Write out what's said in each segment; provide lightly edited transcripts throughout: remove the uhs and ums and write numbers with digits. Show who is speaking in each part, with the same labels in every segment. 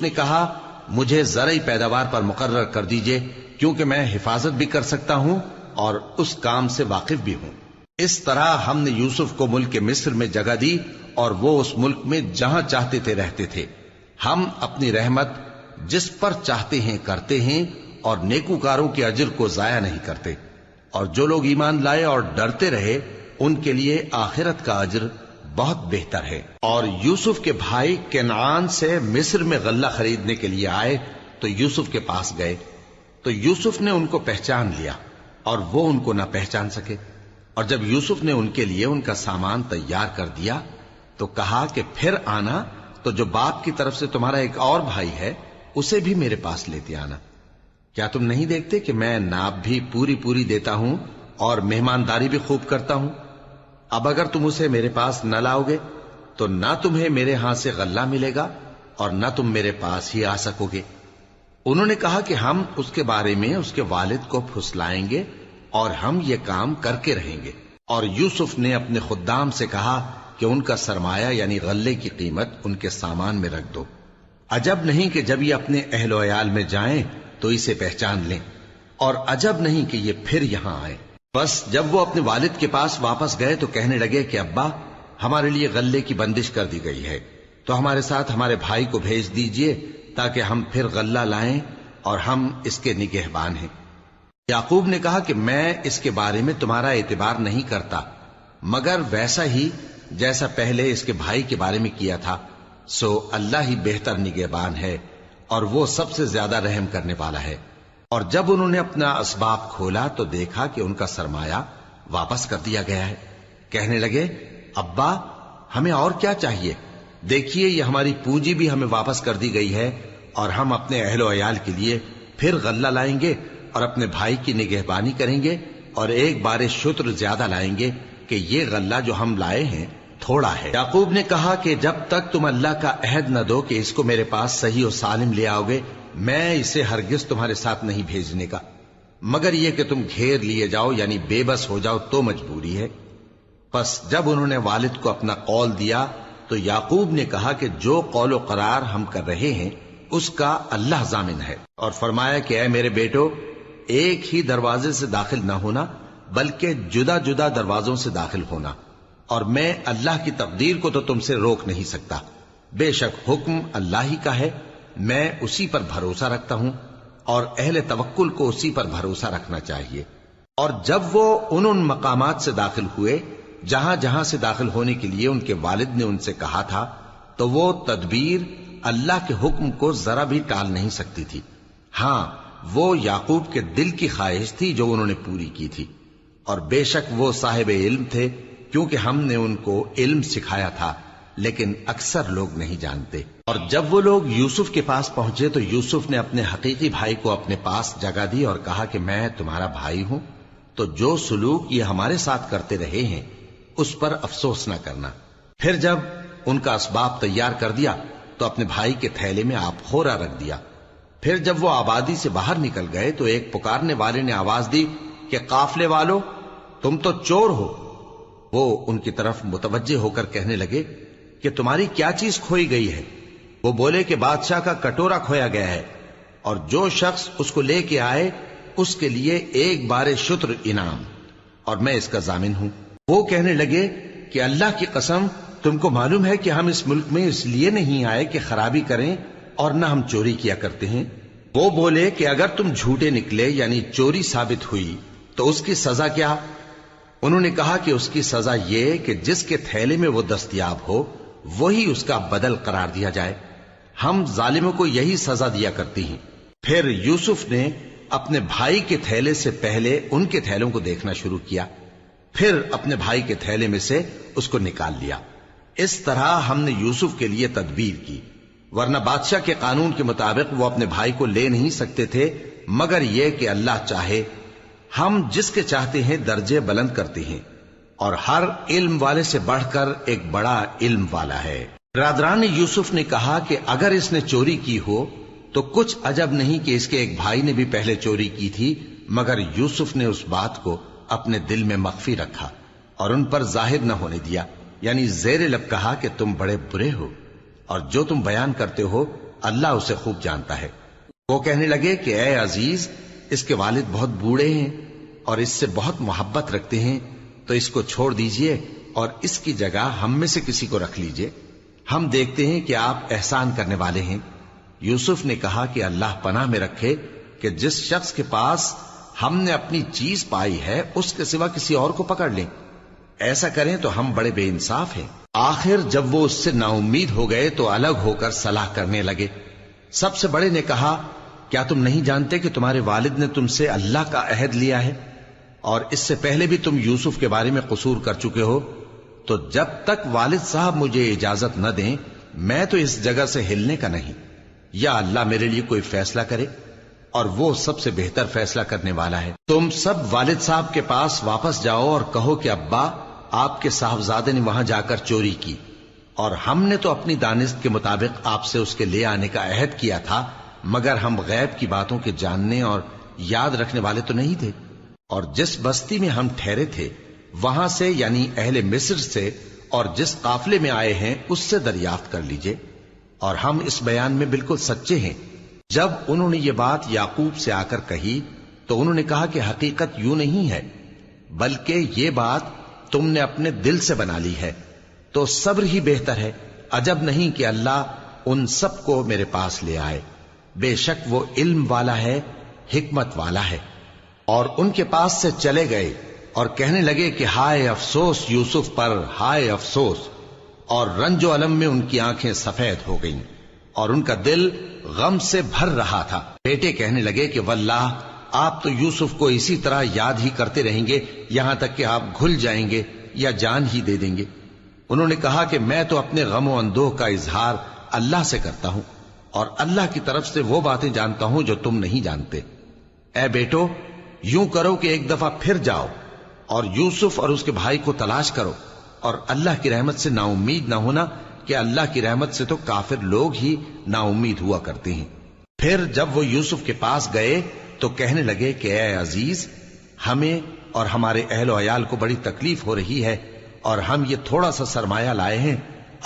Speaker 1: نے کہا مجھے زرعی پیداوار پر مقرر کر دیجئے، کیونکہ میں حفاظت بھی کر سکتا ہوں اور اس کام سے واقف بھی ہوں۔ اس طرح ہم نے یوسف کو ملک مصر میں جگہ دی اور وہ اس ملک میں جہاں چاہتے تھے رہتے تھے۔ ہم اپنی رحمت جس پر چاہتے ہیں کرتے ہیں اور نیکوکاروں کے اجر کو ضائع نہیں کرتے، اور جو لوگ ایمان لائے اور ڈرتے رہے ان کے لیے آخرت کا اجر بہت بہتر ہے۔ اور یوسف کے بھائی کنعان سے مصر میں غلہ خریدنے کے لیے آئے تو یوسف کے پاس گئے، تو یوسف نے ان کو پہچان لیا اور وہ ان کو نہ پہچان سکے۔ اور جب یوسف نے ان کے لیے ان کا سامان تیار کر دیا تو کہا کہ پھر آنا تو جو باپ کی طرف سے تمہارا ایک اور بھائی ہے اسے بھی میرے پاس لیتے آنا۔ کیا تم نہیں دیکھتے کہ میں ناب بھی پوری پوری دیتا ہوں اور مہمانداری بھی خوب کرتا ہوں؟ اب اگر تم اسے میرے پاس نہ لاؤ گے تو نہ تمہیں میرے ہاں سے غلہ ملے گا اور نہ تم میرے پاس ہی آ سکو گے۔ انہوں نے کہا کہ ہم اس کے بارے میں اس کے والد کو پھسلائیں گے اور ہم یہ کام کر کے رہیں گے۔ اور یوسف نے اپنے خدام سے کہا کہ ان کا سرمایہ یعنی غلے کی قیمت ان کے سامان میں رکھ دو۔ عجب نہیں کہ جب یہ اپنے اہل و عیال میں جائیں تو اسے پہچان لیں، اور عجب نہیں کہ یہ پھر یہاں آئے۔ بس جب وہ اپنے والد کے پاس واپس گئے تو کہنے لگے کہ ابا، ہمارے لیے غلے کی بندش کر دی گئی ہے، تو ہمارے ساتھ ہمارے بھائی کو بھیج دیجئے تاکہ ہم پھر غلہ لائیں اور ہم اس کے نگہبان ہیں۔ یعقوب نے کہا کہ میں اس کے بارے میں تمہارا اعتبار نہیں کرتا، مگر ویسا ہی جیسا پہلے اس کے بھائی کے بارے میں کیا تھا، سو اللہ ہی بہتر نگہبان ہے اور وہ سب سے زیادہ رحم کرنے والا ہے۔ اور جب انہوں نے اپنا اسباب کھولا تو دیکھا کہ ان کا سرمایہ واپس کر دیا گیا ہے۔ کہنے لگے ابا، ہمیں اور کیا چاہیے؟ دیکھیے یہ ہماری پونجی بھی ہمیں واپس کر دی گئی ہے اور ہم اپنے اہل و عیال کے لیے پھر غلہ لائیں گے اور اپنے بھائی کی نگہبانی کریں گے اور ایک بار شتر زیادہ لائیں گے کہ یہ غلہ جو ہم لائے ہیں تھوڑا ہے۔ یعقوب نے کہا کہ جب تک تم اللہ کا عہد نہ دو کہ اس کو میرے پاس صحیح و سالم لے آؤ گے، میں اسے ہرگز تمہارے ساتھ نہیں بھیجنے کا، مگر یہ کہ تم گھیر لیے جاؤ یعنی بے بس ہو جاؤ تو مجبوری ہے۔ پس جب انہوں نے والد کو اپنا قول دیا تو یعقوب نے کہا کہ جو قول و قرار ہم کر رہے ہیں اس کا اللہ ضامن ہے، اور فرمایا کہ اے میرے بیٹو، ایک ہی دروازے سے داخل نہ ہونا بلکہ جدا جدا دروازوں سے داخل ہونا، اور میں اللہ کی تقدیر کو تو تم سے روک نہیں سکتا۔ بے شک حکم اللہ ہی کا ہے، میں اسی پر بھروسہ رکھتا ہوں اور اہل توکل کو اسی پر بھروسہ رکھنا چاہیے۔ اور جب وہ ان مقامات سے داخل ہوئے جہاں جہاں سے داخل ہونے کے لیے ان کے والد نے ان سے کہا تھا، تو وہ تدبیر اللہ کے حکم کو ذرا بھی ٹال نہیں سکتی تھی۔ ہاں، وہ یعقوب کے دل کی خواہش تھی جو انہوں نے پوری کی تھی، اور بے شک وہ صاحب علم تھے کیونکہ ہم نے ان کو علم سکھایا تھا، لیکن اکثر لوگ نہیں جانتے۔ اور جب وہ لوگ یوسف کے پاس پہنچے تو یوسف نے اپنے حقیقی بھائی کو اپنے پاس جگہ دی اور کہا کہ میں تمہارا بھائی ہوں، تو جو سلوک یہ ہمارے ساتھ کرتے رہے ہیں اس پر افسوس نہ کرنا۔ پھر جب ان کا اسباب تیار کر دیا تو اپنے بھائی کے تھیلے میں آپ خورا رکھ دیا۔ پھر جب وہ آبادی سے باہر نکل گئے تو ایک پکارنے والے نے آواز دی کہ قافلے والو، تم تو چور ہو۔ وہ ان کی طرف متوجہ ہو کر کہنے لگے کہ تمہاری کیا چیز کھوئی گئی ہے؟ وہ بولے کہ بادشاہ کا کٹورا کھویا گیا ہے، اور جو شخص اس کو لے کے آئے اس کے لیے ایک بار شتر انعام، اور میں اس کا ضامن ہوں۔ وہ کہنے لگے کہ اللہ کی قسم، تم کو معلوم ہے کہ ہم اس ملک میں اس لیے نہیں آئے کہ خرابی کریں اور نہ ہم چوری کیا کرتے ہیں۔ وہ بولے کہ اگر تم جھوٹے نکلے یعنی چوری ثابت ہوئی تو اس کی سزا کیا؟ انہوں نے کہا کہ اس کی سزا یہ کہ جس کے تھیلے میں وہ دستیاب ہو وہی اس کا بدل قرار دیا جائے، ہم ظالموں کو یہی سزا دیا کرتی ہیں۔ پھر یوسف نے اپنے بھائی کے تھیلے سے پہلے ان کے تھیلوں کو دیکھنا شروع کیا، پھر اپنے بھائی کے تھیلے میں سے اس کو نکال لیا۔ اس طرح ہم نے یوسف کے لیے تدبیر کی، ورنہ بادشاہ کے قانون کے مطابق وہ اپنے بھائی کو لے نہیں سکتے تھے، مگر یہ کہ اللہ چاہے، ہم جس کے چاہتے ہیں درجے بلند کرتے ہیں، اور ہر علم والے سے بڑھ کر ایک بڑا علم والا ہے۔ برادران یوسف نے کہا کہ اگر اس نے چوری کی ہو تو کچھ عجب نہیں کہ اس کے ایک بھائی نے بھی پہلے چوری کی تھی، مگر یوسف نے اس بات کو اپنے دل میں مخفی رکھا اور ان پر ظاہر نہ ہونے دیا، یعنی زیر لب کہا کہ تم بڑے برے ہو، اور جو تم بیان کرتے ہو اللہ اسے خوب جانتا ہے۔ وہ کہنے لگے کہ اے عزیز، اس کے والد بہت بوڑھے ہیں اور اس سے بہت محبت رکھتے ہیں، تو اس کو چھوڑ دیجئے اور اس کی جگہ ہم میں سے کسی کو رکھ لیجئے، ہم دیکھتے ہیں کہ آپ احسان کرنے والے ہیں۔ یوسف نے کہا کہ اللہ پناہ میں رکھے کہ جس شخص کے پاس ہم نے اپنی چیز پائی ہے اس کے سوا کسی اور کو پکڑ لیں، ایسا کریں تو ہم بڑے بے انصاف ہیں۔ آخر جب وہ اس سے نا امید ہو گئے تو الگ ہو کر صلاح کرنے لگے۔ سب سے بڑے نے کہا، کیا تم نہیں جانتے کہ تمہارے والد نے تم سے اللہ کا عہد لیا ہے اور اس سے پہلے بھی تم یوسف کے بارے میں قصور کر چکے ہو؟ تو جب تک والد صاحب مجھے اجازت نہ دیں میں تو اس جگہ سے ہلنے کا نہیں، یا اللہ میرے لیے کوئی فیصلہ کرے اور وہ سب سے بہتر فیصلہ کرنے والا ہے۔ تم سب والد صاحب کے پاس واپس جاؤ اور کہو کہ ابا، آپ کے صاحبزادے نے وہاں جا کر چوری کی اور ہم نے تو اپنی دانست کے مطابق آپ سے اس کے لے آنے کا عہد کیا تھا، مگر ہم غیب کی باتوں کے جاننے اور یاد رکھنے والے تو نہیں تھے، اور جس بستی میں ہم ٹھہرے تھے وہاں سے، یعنی اہل مصر سے، اور جس قافلے میں آئے ہیں اس سے دریافت کر لیجئے، اور ہم اس بیان میں بالکل سچے ہیں۔ جب انہوں نے یہ بات یعقوب سے آ کر کہی تو انہوں نے کہا کہ حقیقت یوں نہیں ہے، بلکہ یہ بات تم نے اپنے دل سے بنا لی ہے، تو صبر ہی بہتر ہے۔ عجب نہیں کہ اللہ ان سب کو میرے پاس لے آئے، بے شک وہ علم والا ہے، حکمت والا ہے۔ اور ان کے پاس سے چلے گئے اور کہنے لگے کہ ہائے افسوس یوسف پر، ہائے افسوس، اور رنج و الم میں ان کی آنکھیں سفید ہو گئیں اور ان کا دل غم سے بھر رہا تھا۔ بیٹے کہنے لگے کہ واللہ آپ تو یوسف کو اسی طرح یاد ہی کرتے رہیں گے یہاں تک کہ آپ گھل جائیں گے یا جان ہی دے دیں گے۔ انہوں نے کہا کہ میں تو اپنے غم و اندوہ کا اظہار اللہ سے کرتا ہوں اور اللہ کی طرف سے وہ باتیں جانتا ہوں جو تم نہیں جانتے۔ اے بیٹو، یوں کرو کہ ایک دفعہ پھر جاؤ اور یوسف اور اس کے بھائی کو تلاش کرو، اور اللہ کی رحمت سے نا امید نہ ہونا کہ اللہ کی رحمت سے تو کافر لوگ ہی نا امید ہوا کرتے ہیں۔ پھر جب وہ یوسف کے پاس گئے تو کہنے لگے کہ اے عزیز، ہمیں اور ہمارے اہل و عیال کو بڑی تکلیف ہو رہی ہے اور ہم یہ تھوڑا سا سرمایہ لائے ہیں،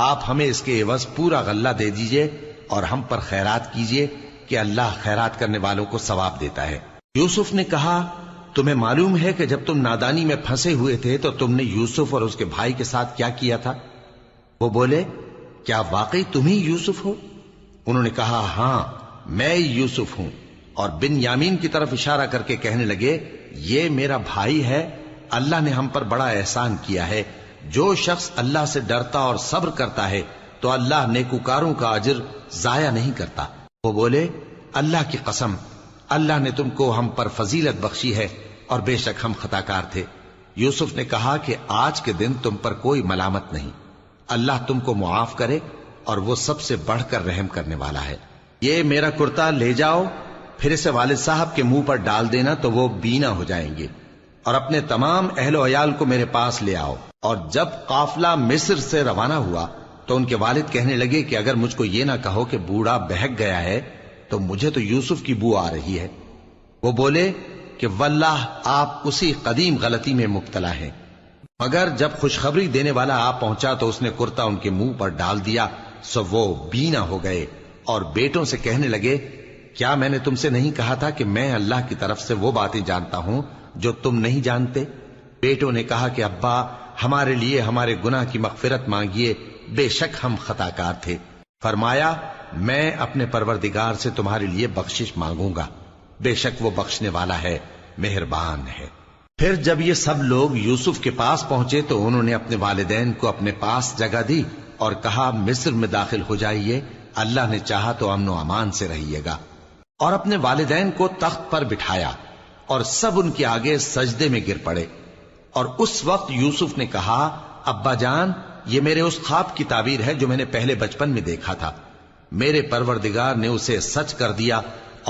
Speaker 1: آپ ہمیں اس کے عوض پورا غلہ دے دیجئے اور ہم پر خیرات کیجئے کہ اللہ خیرات کرنے والوں کو ثواب دیتا ہے۔ یوسف نے کہا، تمہیں معلوم ہے کہ جب تم نادانی میں پھنسے ہوئے تھے تو تم نے یوسف اور اس کے بھائی کے ساتھ کیا کیا تھا؟ وہ بولے، کیا واقعی تم ہی یوسف ہو؟ انہوں نے کہا، ہاں میں یوسف ہوں، اور بن یامین کی طرف اشارہ کر کے کہنے لگے، یہ میرا بھائی ہے، اللہ نے ہم پر بڑا احسان کیا ہے۔ جو شخص اللہ سے ڈرتا اور صبر کرتا ہے تو اللہ نیکوکاروں کا اجر ضائع نہیں کرتا۔ وہ بولے، اللہ کی قسم، اللہ نے تم کو ہم پر فضیلت بخشی ہے اور بے شک ہم خطا کار تھے۔ یوسف نے کہا کہ آج کے دن تم پر کوئی ملامت نہیں، اللہ تم کو معاف کرے اور وہ سب سے بڑھ کر رحم کرنے والا ہے۔ یہ میرا کرتا لے جاؤ، پھر اسے والد صاحب کے منہ پر ڈال دینا تو وہ بینا ہو جائیں گے، اور اپنے تمام اہل و عیال کو میرے پاس لے آؤ۔ اور جب قافلہ مصر سے روانہ ہوا تو ان کے والد کہنے لگے کہ اگر مجھ کو یہ نہ کہو کہ بوڑھا بہک گیا ہے تو مجھے تو یوسف کی بو آ رہی ہے۔ وہ بولے کہ واللہ آپ اسی قدیم غلطی میں مبتلا ہیں۔ مگر جب خوشخبری دینے والا آ پہنچا تو اس نے کرتا ان کے منہ پر ڈال دیا، سو وہ بینا ہو گئے اور بیٹوں سے کہنے لگے، کیا میں نے تم سے نہیں کہا تھا کہ میں اللہ کی طرف سے وہ باتیں جانتا ہوں جو تم نہیں جانتے؟ بیٹوں نے کہا کہ ابا، ہمارے لیے ہمارے گناہ کی مغفرت مانگیے، بے شک ہم خطا کار تھے۔ فرمایا، میں اپنے پروردگار سے تمہارے لیے بخشش مانگوں گا، بے شک وہ بخشنے والا ہے، مہربان ہے۔ پھر جب یہ سب لوگ یوسف کے پاس پہنچے تو انہوں نے اپنے والدین کو اپنے پاس جگہ دی اور کہا، مصر میں داخل ہو جائیے، اللہ نے چاہا تو امن و امان سے رہیے گا۔ اور اپنے والدین کو تخت پر بٹھایا اور سب ان کے آگے سجدے میں گر پڑے۔ اور اس وقت یوسف نے کہا، ابا جان، یہ میرے اس خواب کی تعبیر ہے جو میں نے پہلے بچپن میں دیکھا تھا۔ میرے پروردگار نے اسے سچ کر دیا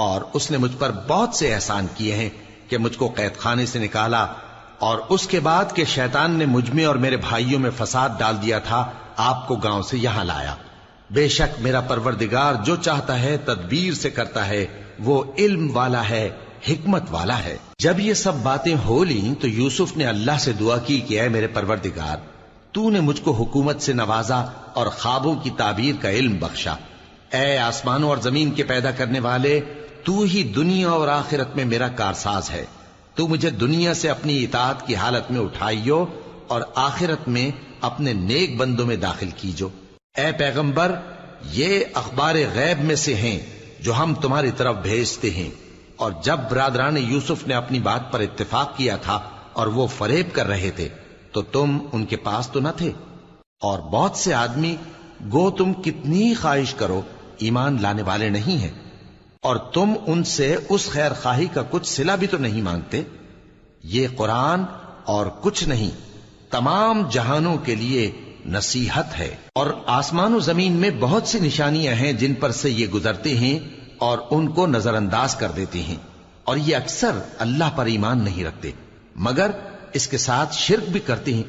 Speaker 1: اور اس نے مجھ پر بہت سے احسان کیے ہیں کہ مجھ کو قید خانے سے نکالا، اور اس کے بعد کہ شیطان نے مجھ میں اور میرے بھائیوں میں فساد ڈال دیا تھا، آپ کو گاؤں سے یہاں لایا۔ بے شک میرا پروردگار جو چاہتا ہے تدبیر سے کرتا ہے، وہ علم والا ہے، حکمت والا ہے۔ جب یہ سب باتیں ہو لیں تو یوسف نے اللہ سے دعا کی کہ اے میرے پروردگار، تو نے مجھ کو حکومت سے نوازا اور خوابوں کی تعبیر کا علم بخشا۔ اے آسمانوں اور زمین کے پیدا کرنے والے، تو ہی دنیا اور آخرت میں میرا کارساز ہے۔ تو مجھے دنیا سے اپنی اطاعت کی حالت میں اٹھائیو اور آخرت میں اپنے نیک بندوں میں داخل کیجو۔ اے پیغمبر، یہ اخبار غیب میں سے ہیں جو ہم تمہاری طرف بھیجتے ہیں۔ اور جب برادران یوسف نے اپنی بات پر اتفاق کیا تھا اور وہ فریب کر رہے تھے تو تم ان کے پاس تو نہ تھے، اور بہت سے آدمی گو تم کتنی خواہش کرو ایمان لانے والے نہیں ہیں، اور تم ان سے اس خیر خواہی کا کچھ صلہ بھی تو نہیں مانگتے۔ یہ قرآن اور کچھ نہیں تمام جہانوں کے لیے نصیحت ہے، اور آسمان و زمین میں بہت سی نشانیاں ہیں جن پر سے یہ گزرتے ہیں اور ان کو نظر انداز کر دیتے ہیں، اور یہ اکثر اللہ پر ایمان نہیں رکھتے مگر اس کے ساتھ شرک بھی کرتے ہیں۔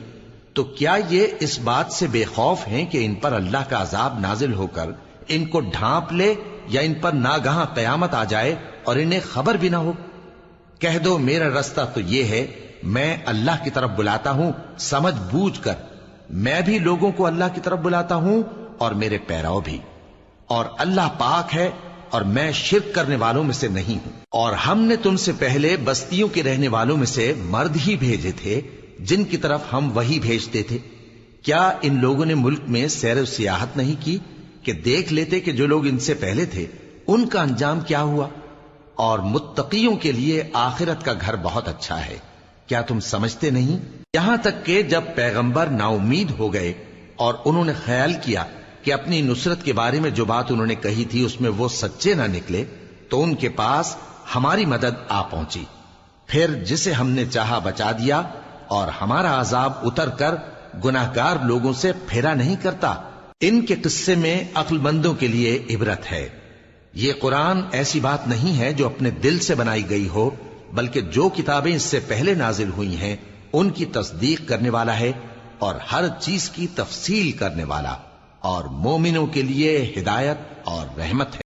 Speaker 1: تو کیا یہ اس بات سے بے خوف ہیں کہ ان پر اللہ کا عذاب نازل ہو کر ان کو ڈھانپ لے، یا ان پر ناگہاں قیامت آ جائے اور انہیں خبر بھی نہ ہو؟ کہہ دو میرا رستہ تو یہ ہے، میں اللہ کی طرف بلاتا ہوں سمجھ بوجھ کر، میں بھی لوگوں کو اللہ کی طرف بلاتا ہوں اور میرے پیراؤ بھی، اور اللہ پاک ہے اور میں شرک کرنے والوں میں سے نہیں ہوں۔ اور ہم نے تم سے پہلے بستیوں کے رہنے والوں میں سے مرد ہی بھیجے تھے جن کی طرف ہم وہی بھیجتے تھے۔ کیا ان لوگوں نے ملک میں سیر و سیاحت نہیں کی کہ دیکھ لیتے کہ جو لوگ ان سے پہلے تھے ان کا انجام کیا ہوا؟ اور متقیوں کے لیے آخرت کا گھر بہت اچھا ہے، کیا تم سمجھتے نہیں؟ یہاں تک کہ جب پیغمبر نا امید ہو گئے اور انہوں نے خیال کیا کہ اپنی نصرت کے بارے میں جو بات انہوں نے کہی تھی اس میں وہ سچے نہ نکلے، تو ان کے پاس ہماری مدد آ پہنچی، پھر جسے ہم نے چاہا بچا دیا، اور ہمارا عذاب اتر کر گناہگار لوگوں سے پھیرا نہیں کرتا۔ ان کے قصے میں عقل مندوں کے لیے عبرت ہے۔ یہ قرآن ایسی بات نہیں ہے جو اپنے دل سے بنائی گئی ہو، بلکہ جو کتابیں اس سے پہلے نازل ہوئی ہیں ان کی تصدیق کرنے والا ہے اور ہر چیز کی تفصیل کرنے والا، اور مومنوں کے لیے ہدایت اور رحمت ہے۔